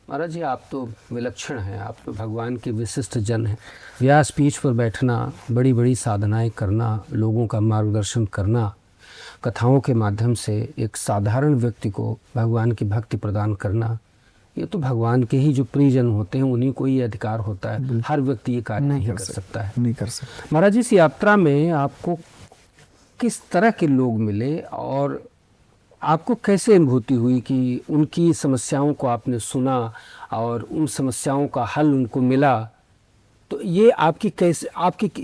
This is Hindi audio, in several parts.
महाराज जी, आप तो विलक्षण हैं, आप तो भगवान के विशिष्ट जन हैं। व्यास पीठ पर बैठना, बड़ी बड़ी साधनाएं करना, लोगों का मार्गदर्शन करना, कथाओं के माध्यम से एक साधारण व्यक्ति को भगवान की भक्ति प्रदान करना, ये तो भगवान के ही जो प्रियजन होते हैं उन्हीं को ये अधिकार होता है। हर व्यक्ति ये कार्य नहीं कर सकता है। नहीं कर सकता। महाराज जी, इस यात्रा में आपको किस तरह के लोग मिले और आपको कैसे अनुभूति हुई कि उनकी समस्याओं को आपने सुना और उन समस्याओं का हल उनको मिला? तो ये आपकी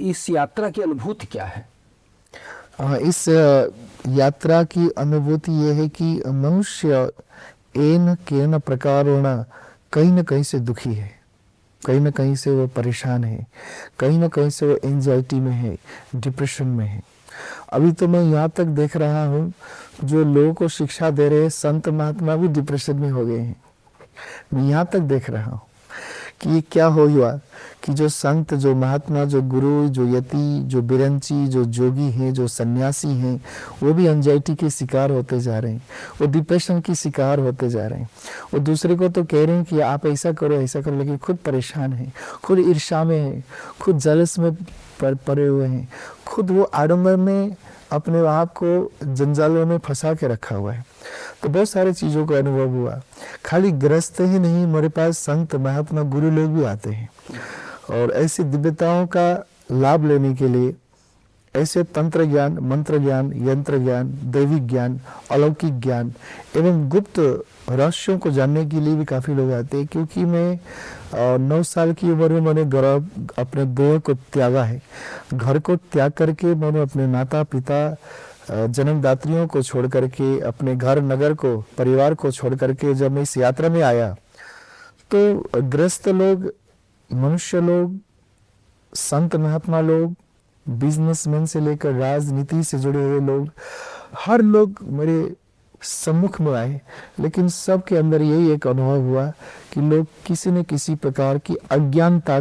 इस यात्रा की अनुभूति क्या है? इस यात्रा की अनुभूति ये है कि मनुष्य एन केन प्रकारेण कहीं न कहीं से दुखी है, कहीं न कहीं से वो परेशान है, कहीं न कहीं से वो एंजाइटी में है, डिप्रेशन में है। अभी तो मैं यहाँ तक देख रहा हूँ, जो लोगों को शिक्षा दे रहे संत महात्मा भी डिप्रेशन में हो गए हैं। मैं यहाँ तक देख रहा हूँ कि ये क्या हो हुआ कि जो संत, जो महात्मा, जो गुरु, जो यति, जो बिरंची, जो जोगी हैं, जो सन्यासी हैं, वो भी एंजाइटी के शिकार होते जा रहे हैं, वो डिप्रेशन की शिकार होते जा रहे हैं। वो दूसरे को तो कह रहे हैं कि आप ऐसा करो ऐसा करो, लेकिन खुद परेशान हैं, खुद ईर्ष्या में हैं, खुद जलस में पड़े हुए हैं, खुद वो आडंबर में अपने आप को जंजालों में फंसा के रखा हुआ है। तो बहुत सारी चीज़ों का अनुभव हुआ। खाली गृहस्थ ही नहीं, मेरे पास संत महात्मा गुरु लोग भी आते हैं और ऐसी दिव्यताओं का लाभ लेने के लिए, ऐसे तंत्र ज्ञान, मंत्र ज्ञान, यंत्र ज्ञान, दैविक ज्ञान, अलौकिक ज्ञान एवं गुप्त रहस्यों को जानने के लिए भी काफ़ी लोग आते हैं। क्योंकि मैं 9 साल की उम्र में मैंने अपने देह को त्यागा है, घर को त्याग करके मैंने अपने माता पिता, जन्मदात्रियों को छोड़ करके, अपने घर नगर को, परिवार को छोड़ करके जब मैं इस यात्रा में आया, तो गृहस्थ लोग, मनुष्य लोग, संत महात्मा लोग, बिजनेसमैन से लेकर राजनीति से जुड़े हुए लोग, हर लोग मेरे सम्मुख में आए। लेकिन सबके अंदर यही एक अनुभव हुआ कि लोग किसी न किसी प्रकार की अज्ञानता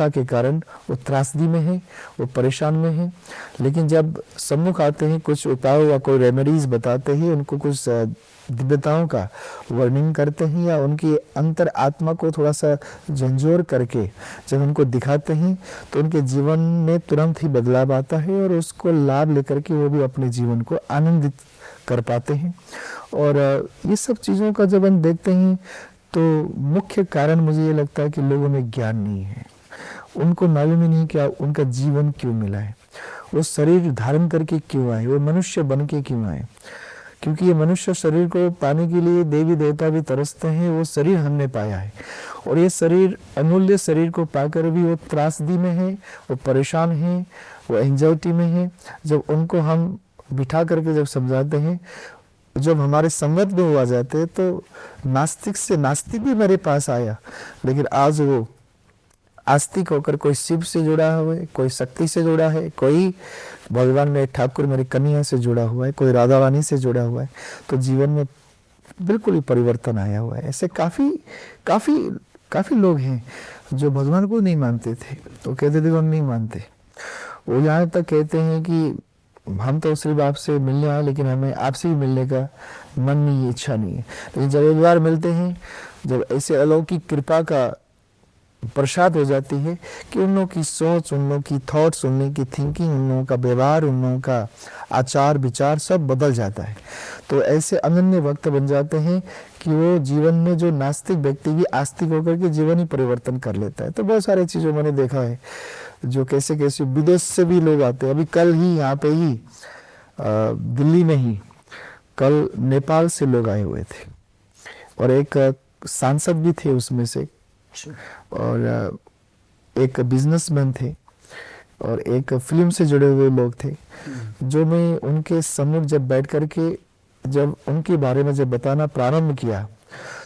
के कारण वो त्रासदी में है, वो परेशान में है। लेकिन जब सम्मुख आते हैं, कुछ उपाय या कोई रेमेडीज बताते हैं, उनको कुछ दिव्यताओं का वर्णन करते हैं या उनकी अंतर आत्मा को थोड़ा सा झंझोर करके जब उनको दिखाते हैं, तो उनके जीवन में तुरंत ही बदलाव आता है और उसको लाभ लेकर के वो भी अपने जीवन को आनंदित कर पाते हैं। और ये सब चीज़ों का जब हम देखते हैं, तो मुख्य कारण मुझे ये लगता है कि लोगों में ज्ञान नहीं है। उनको मालूम ही नहीं कि उनका जीवन क्यों मिला है, वो शरीर धारण करके क्यों आए, वो मनुष्य बन के क्यों आए। क्योंकि ये मनुष्य शरीर को पाने के लिए देवी देवता भी तरसते हैं, वो शरीर हमने पाया है। और ये शरीर, अमूल्य शरीर को पाकर भी वो त्रासदी में है, वो परेशान है, वो एंजाइटी में है। जब उनको हम बिठा करके जब समझाते हैं, जब हमारे संगत में वो आ जाते हैं, तो नास्तिक से नास्तिक भी मेरे पास आया, लेकिन आज वो आस्तिक होकर कोई शिव से जुड़ा हुआ है, कोई शक्ति से जुड़ा है, कोई भगवान में ठाकुर मेरी कन्हैया से जुड़ा हुआ है, कोई राधा रानी से जुड़ा हुआ है। तो जीवन में बिल्कुल ही परिवर्तन आया हुआ है। ऐसे काफ़ी लोग हैं जो भगवान को नहीं मानते थे, तो कहते थे हम नहीं मानते। वो यहाँ तक कहते हैं कि हम तो सिर्फ आपसे मिलने आए, लेकिन हमें आपसे ही मिलने का मन नहीं, इच्छा नहीं है। लेकिन जब एक बार मिलते हैं, जब ऐसे अलौकिक कृपा का प्रसाद हो जाती है कि उन लोगों की सोच, उन लोगों की थॉट्स, उन लोगों की थिंकिंग, उन लोगों का व्यवहार, उन लोगों का आचार विचार सब बदल जाता है। तो ऐसे अनन्य वक्त बन जाते हैं कि वो जीवन में, जो नास्तिक व्यक्ति भी आस्तिक होकर के जीवन ही परिवर्तन कर लेता है। तो बहुत सारी चीज़ों मैंने देखा है, जो कैसे कैसे विदेश से भी लोग आते हैं। अभी कल ही यहाँ पे ही दिल्ली में ही कल नेपाल से लोग आए हुए थे और एक सांसद भी थे उसमें से, और एक बिजनेसमैन थे और एक फिल्म से जुड़े हुए लोग थे। जो मैं उनके सम्मुख जब बैठ करके जब उनके बारे में जब बताना प्रारंभ किया,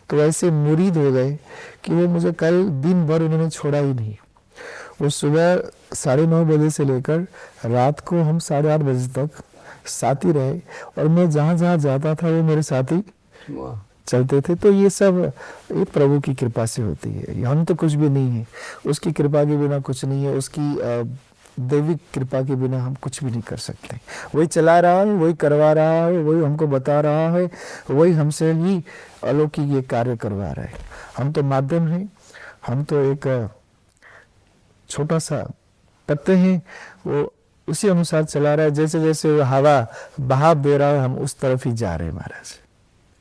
तो ऐसे मुरीद हो गए कि वो मुझे कल दिन भर उन्होंने छोड़ा ही नहीं। वो सुबह 9:30 बजे से लेकर रात को हम 8:30 बजे तक साथ ही रहे, और मैं जहाँ जहाँ जाता था वो मेरे साथ ही चलते थे। तो ये सब ये प्रभु की कृपा से होती है, हम तो कुछ भी नहीं है, उसकी कृपा के बिना कुछ नहीं है। उसकी दैविक कृपा के बिना हम कुछ भी नहीं कर सकते। वही चला रहा है, वही करवा रहा है, वही हमको बता रहा है, वही हमसे ही अलौकिक ये कार्य करवा रहा है। हम तो माध्यम हैं, हम तो एक छोटा सा पत्ते हैं, वो उसी अनुसार चला रहा है। जैसे जैसे वो हवा बहाव दे रहा है, हम उस तरफ ही जा रहे हैं महाराज।